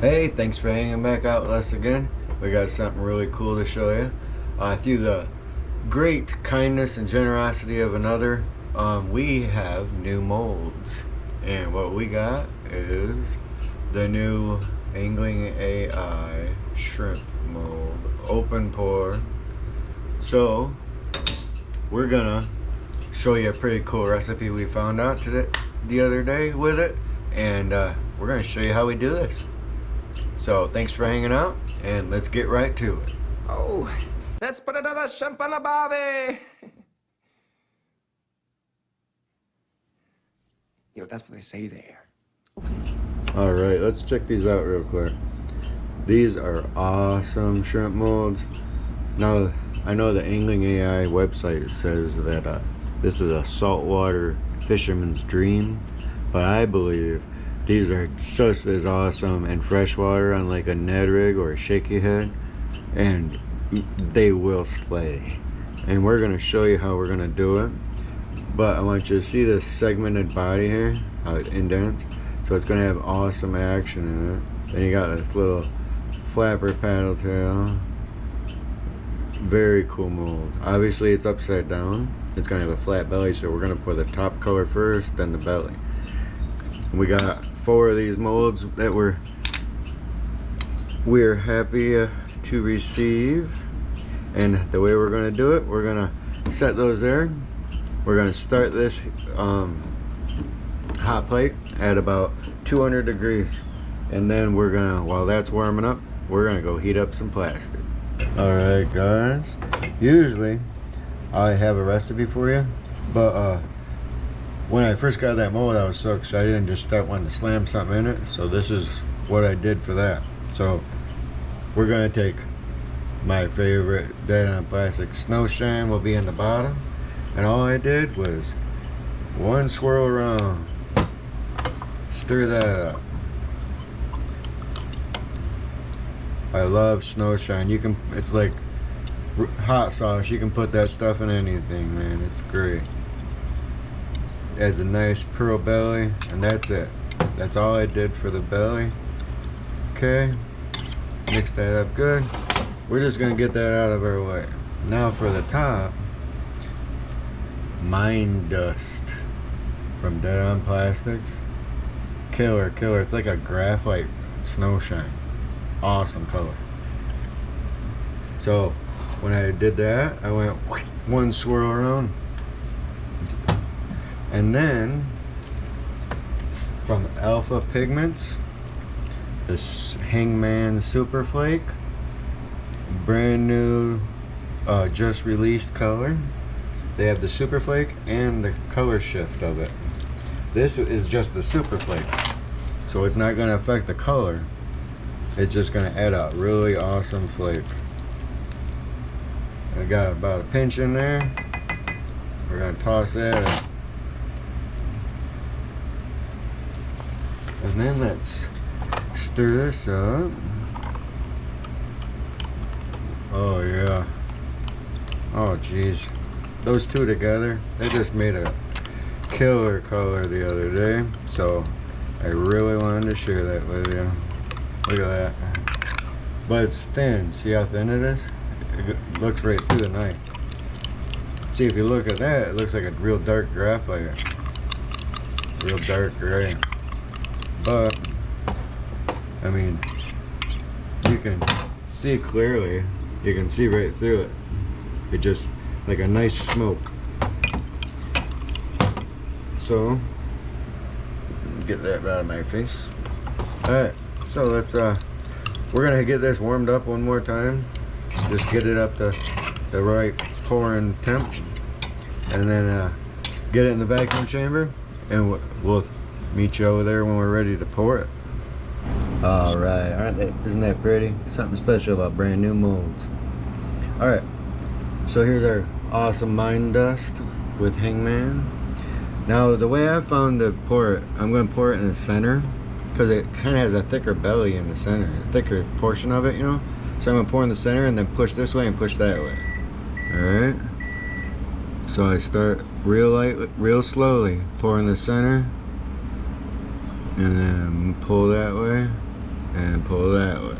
Hey, thanks for hanging back out with us again. We got something really cool to show you. Through the great kindness and generosity of another, we have new molds. And what we got is the new Angling AI shrimp mold, open pour. So, we're gonna show you a pretty cool recipe we found out the other day with it. And we're gonna show you how we do this. So thanks for hanging out, and let's get right to it. Oh, let's put another shrimp on the barbie. Yo, that's what they say there. All right, let's check these out real quick. These are awesome shrimp molds. Now, I know the Angling AI website says that this is a saltwater fisherman's dream, but I believe these are just as awesome in freshwater on like a Ned rig or a shaky head, and they will slay. And we're gonna show you how we're gonna do it. But I want you to see this segmented body here, how it indents. So it's gonna have awesome action in it. Then you got this little flapper paddle tail. Very cool mold. Obviously it's upside down. It's gonna have a flat belly, so we're gonna pour the top color first, then the belly. We got 4 of these molds that we're happy to receive. And the way we're gonna do it, we're gonna set those there. We're gonna start this hot plate at about 200 degrees. And then we're gonna, while that's warming up, we're gonna go heat up some plastic. All right, guys. Usually, I have a recipe for you, but when I first got that mold, I was so excited and just wanting to slam something in it. So this is what I did for that. So we're gonna take my favorite Dead on Plastic snow shine, will be in the bottom, and all I did was one swirl around, stir that up. I love snow shine. You can, it's like hot sauce. You can put that stuff in anything, man. It's great. Adds a nice pearl belly, and that's it. That's all I did for the belly. Okay, mix that up good. We're just gonna get that out of our way. Now for the top, Mine Dust from Dead on Plastix. Killer. It's like a graphite snow shine. Awesome color. So when I did that, I went one swirl around. And then from Alphapigments, this Hangman Super Flake, brand new, just released color. They have the Super Flake and the color shift of it. This is just the Super Flake, so it's not going to affect the color. It's just going to add a really awesome flake. I got about a pinch in there. We're going to toss that in. And then let's stir this up. Oh yeah. Oh geez. Those two together, they just made a killer color the other day. So I really wanted to share that with you. Look at that. But it's thin. See how thin it is? It looks right through the knife. See, if you look at that, it looks like a real dark graphite. Real dark gray. But I mean, you can see clearly. You can see right through it. It just like a nice smoke. So get that out of my face. All right, so let's we're gonna get this warmed up one more time. Just get it up to the right pouring temp, and then get it in the vacuum chamber, and we'll meet you over there when we're ready to pour it. All right, isn't that pretty? Something special about brand new molds. All right, so here's our awesome Mine Dust with Hangman. Now the way I found to pour it, I'm going to pour it in the center because it kind of has a thicker belly in the center, a thicker portion of it, you know. So I'm going to pour in the center and then push this way and push that way. All right. So I start real light, real slowly, pour in the center, and then pull that way, and pull that way.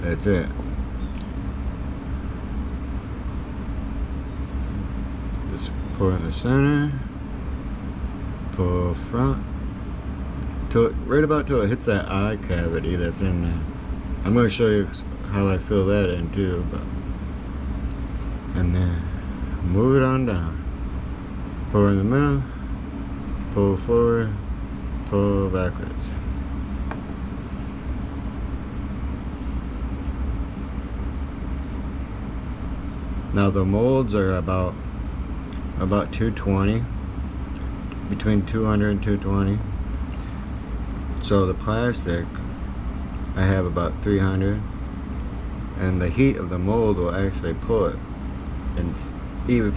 That's it. Just pour in the center, pull front, right about till it hits that eye cavity that's in there. I'm going to show you how I fill that in too, but and then move it on down. Pull in the middle, pull forward, pull backwards. Now the molds are about 220, between 200 and 220. So the plastic I have about 300, and the heat of the mold will actually pull it and even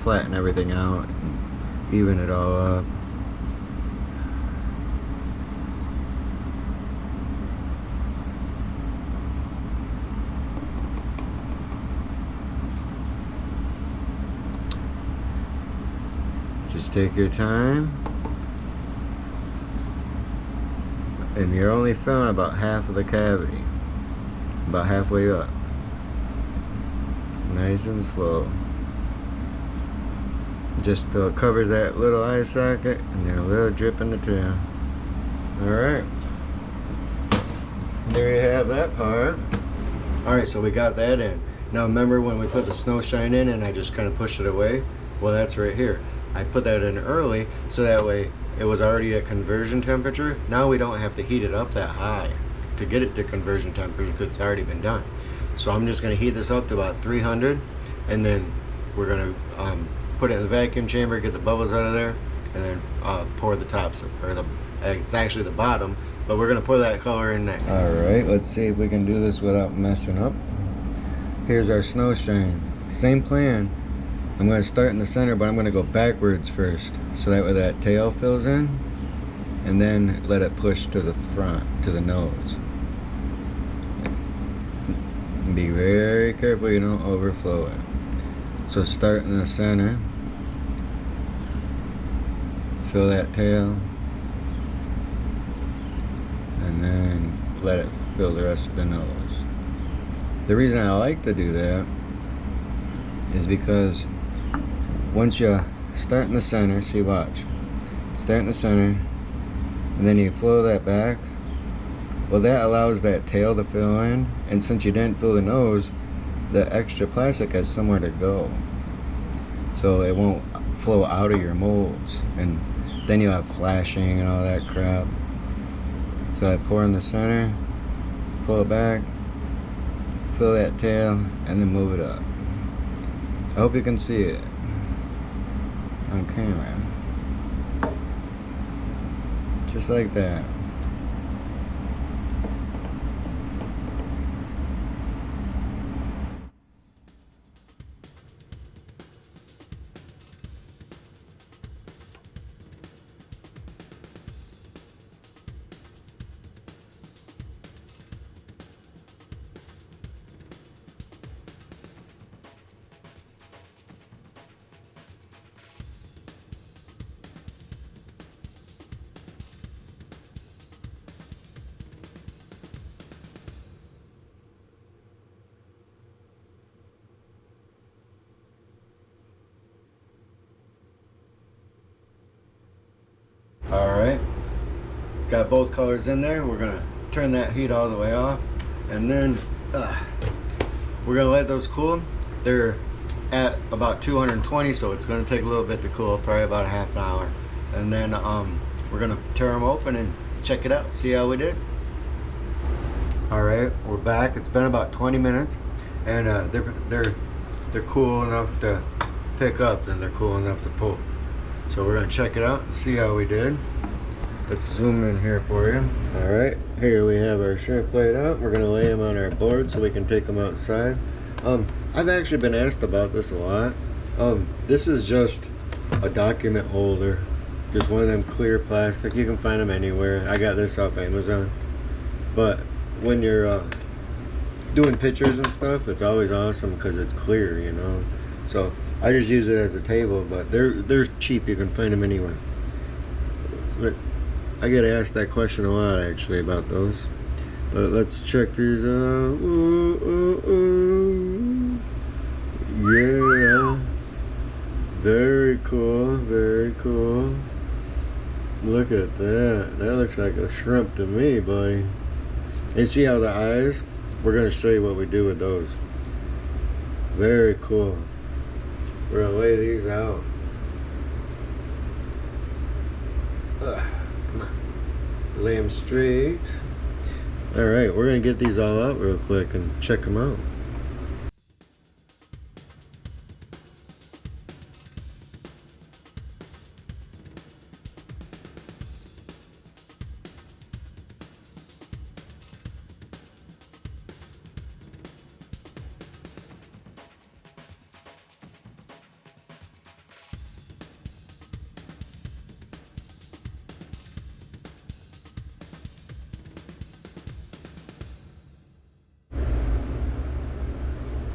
flatten everything out and even it all up. Just take your time, and you're only filling about half of the cavity, about halfway up, nice and slow, just till it covers that little eye socket and then a little drip in the tail. Alright, there you have that part. Alright, so we got that in. Now remember when we put the snow shine in and I just kind of pushed it away? Well, that's right here. I put that in early so that way it was already at conversion temperature. Now we don't have to heat it up that high to get it to conversion temperature because it's already been done. So I'm just going to heat this up to about 300, and then we're going to put it in the vacuum chamber, get the bubbles out of there, and then pour the tops, or it's actually the bottom, but we're going to pour that color in next. Alright, let's see if we can do this without messing up. Here's our snow shine. Same plan. I'm going to start in the center, but I'm going to go backwards first, so that way that tail fills in, and then let it push to the front, to the nose. Be very careful you don't overflow it. So start in the center, fill that tail, and then let it fill the rest of the nose. The reason I like to do that is because once you start in the center, see, watch, start in the center, and then you flow that back, well, that allows that tail to fill in, and since you didn't fill the nose, the extra plastic has somewhere to go, so it won't flow out of your molds, and then you have flashing and all that crap. So I pour in the center, pull it back, fill that tail, and then move it up. I hope you can see it on camera, just like that. Alright, got both colors in there. We're gonna turn that heat all the way off, and then we're gonna let those cool. They're at about 220, so it's gonna take a little bit to cool, probably about a half an hour, and then we're gonna tear them open and check it out, see how we did. Alright, we're back. It's been about 20 minutes, and they're cool enough to pick up, and they're cool enough to pull. So we're gonna check it out and see how we did. Let's zoom in here for you. Alright, here we have our shrimp laid out. We're gonna lay them on our board so we can take them outside. I've actually been asked about this a lot. This is just a document holder. Just one of them clear plastic. You can find them anywhere. I got this off Amazon. But when you're doing pictures and stuff, it's always awesome because it's clear, you know. So I just use it as a table, but they're cheap. You can find them anywhere. But I get asked that question a lot actually about those. But let's check these out. Yeah. Very cool, very cool. Look at that. That looks like a shrimp to me, buddy. And see how the eyes? We're going to show you what we do with those. Very cool. We're going to lay these out. Come on. Lay them straight. Alright, we're going to get these all out real quick and check them out.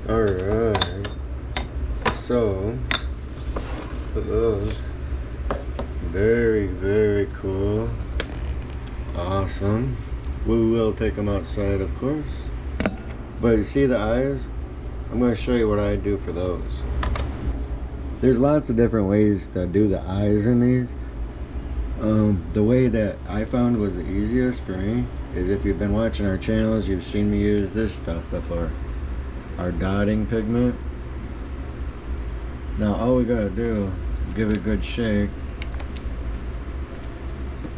Alright, so those very, very cool, awesome. We will take them outside, of course, but you see the eyes? I'm going to show you what I do for those. There's lots of different ways to do the eyes in these. The way that I found was the easiest for me is, if you've been watching our channels, you've seen me use this stuff before. Our dotting pigment. Now all we gotta do, give it a good shake,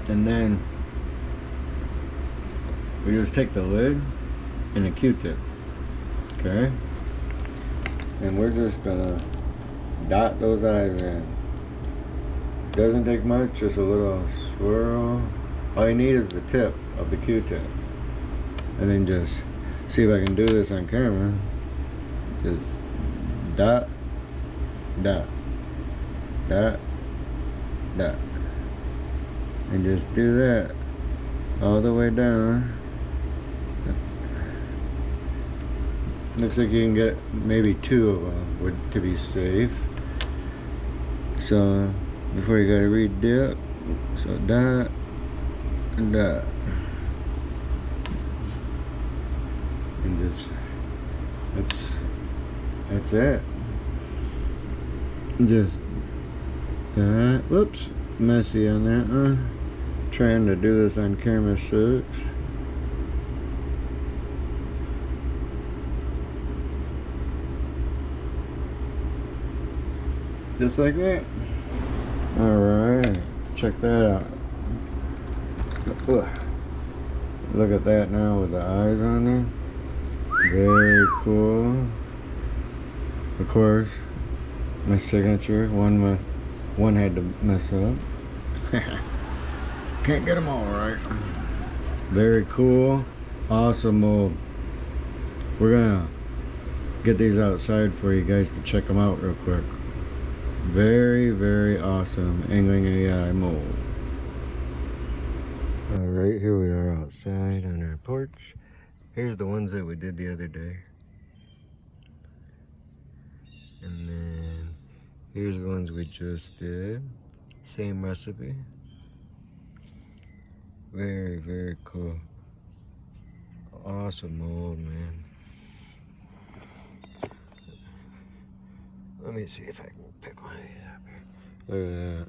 and then we just take the lid and a Q-tip, okay, and we're just gonna dot those eyes in. Doesn't take much, just a little swirl. All you need is the tip of the Q-tip, and then just see if I can do this on camera. Just dot, dot, dot, dot, and just do that all the way down. Looks like you can get maybe 2 of them to be safe. So before you gotta re-dip, so dot, dot, and just that's it. Just that. Whoops, messy on that one. Trying to do this on camera sucks. Just like that. Alright, check that out. Look at that now with the eyes on there. Very cool. Of course, my signature. One had to mess up. Can't get them all right. Very cool. Awesome mold. We're gonna get these outside for you guys to check them out real quick. Very, very awesome angling AI mold. Alright, here we are outside on our porch. Here's the ones that we did the other day. And then here's the ones we just did. Same recipe. Very, very cool. Awesome mold, man. Let me see if I can pick one of these up here. Look at that.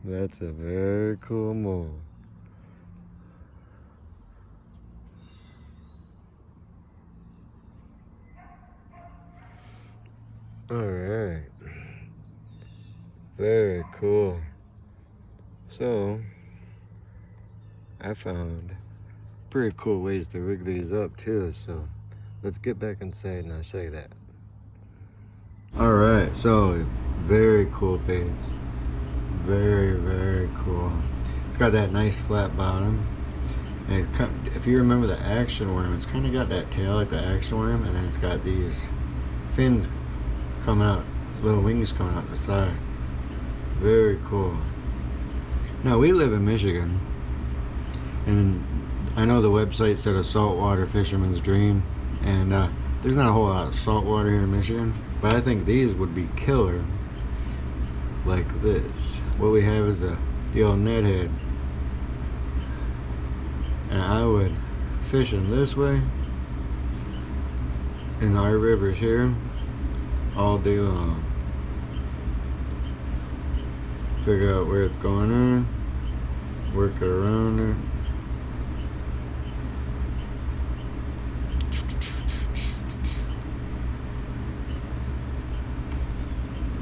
That's a very cool mold. Alright. Very cool. So, I found pretty cool ways to rig these up too, so let's get back inside and I'll show you that. Alright, so very cool baits. Very, very cool. It's got that nice flat bottom. And if you remember the action worm, it's kind of got that tail like the action worm, and then it's got these fins coming out, little wings coming out the side. Very cool. Now we live in Michigan, and I know the website said a saltwater fisherman's dream, and There's not a whole lot of salt water here in Michigan, but I think these would be killer. Like this. What we have is the old net head. And I would fish them this way in our rivers here all day long. Figure out where it's going on, work it around it.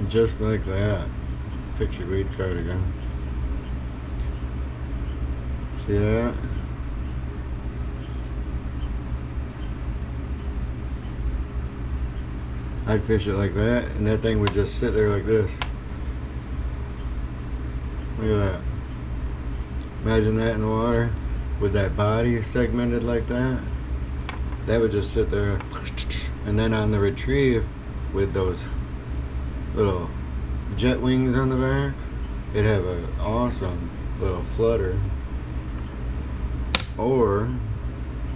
Just like that. Fix your weed card again. See that? I'd fish it like that, and that thing would just sit there like this. Look at that. Imagine that in the water with that body segmented like that. That would just sit there. And then on the retrieve with those little jet wings on the back, it'd have an awesome little flutter. Or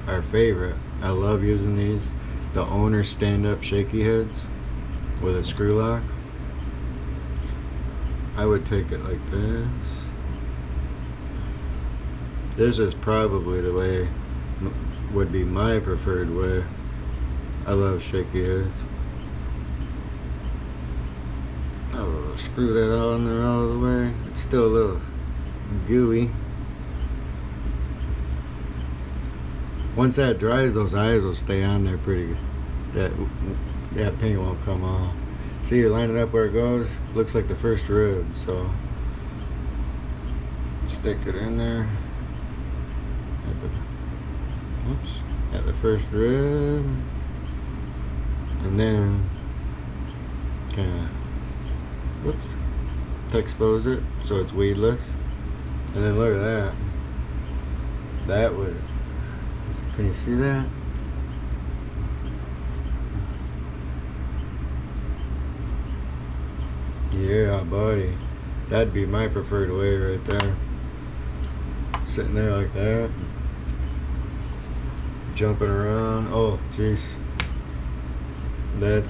our favorite, I love using these, the owner stand-up shaky heads with a screw lock. I would take it like this. This is probably the way, would be my preferred way. I love shaky heads. Oh, screw that on there all the way. It's still a little gooey. Once that dries, those eyes will stay on there pretty good. That paint won't come off. See, you line it up where it goes. Looks like the first rib, so stick it in there at the first rib, and then kind of to expose it so it's weedless. And then look at that. That would, can you see that? Yeah, buddy. That'd be my preferred way right there. Sitting there like that. Jumping around. Oh, jeez. That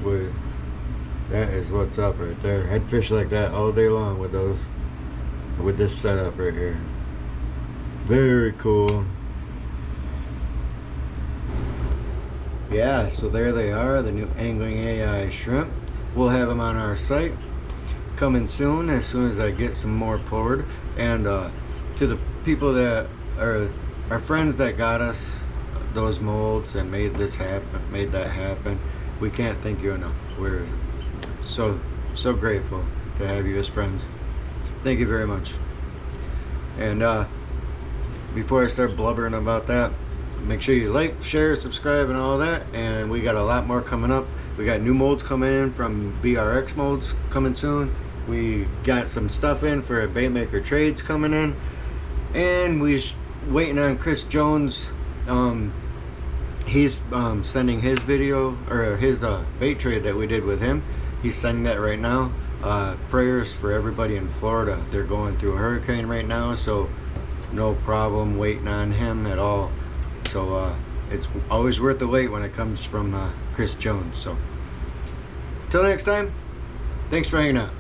is what's up right there. I'd fish like that all day long with those. With this setup right here. Very cool. Yeah, so there they are, the new Angling AI shrimp. We'll have them on our site coming soon as I get some more poured. And to the people that are our friends that got us those molds and made this happen, made that happen, we can't thank you enough. We're so grateful to have you as friends. Thank you very much. And before I start blubbering about that, make sure you like, share, subscribe, and all that. And we got a lot more coming up. We got new molds coming in from BRX molds coming soon. We got some stuff in for Baitmaker Trades coming in, and we're waiting on Chris Jones. He's sending his video, or his bait trade that we did with him. He's sending that right now. Prayers for everybody in Florida. They're going through a hurricane right now, so no problem waiting on him at all. So it's always worth the wait when it comes from Chris Jones. So till next time, thanks for hanging out.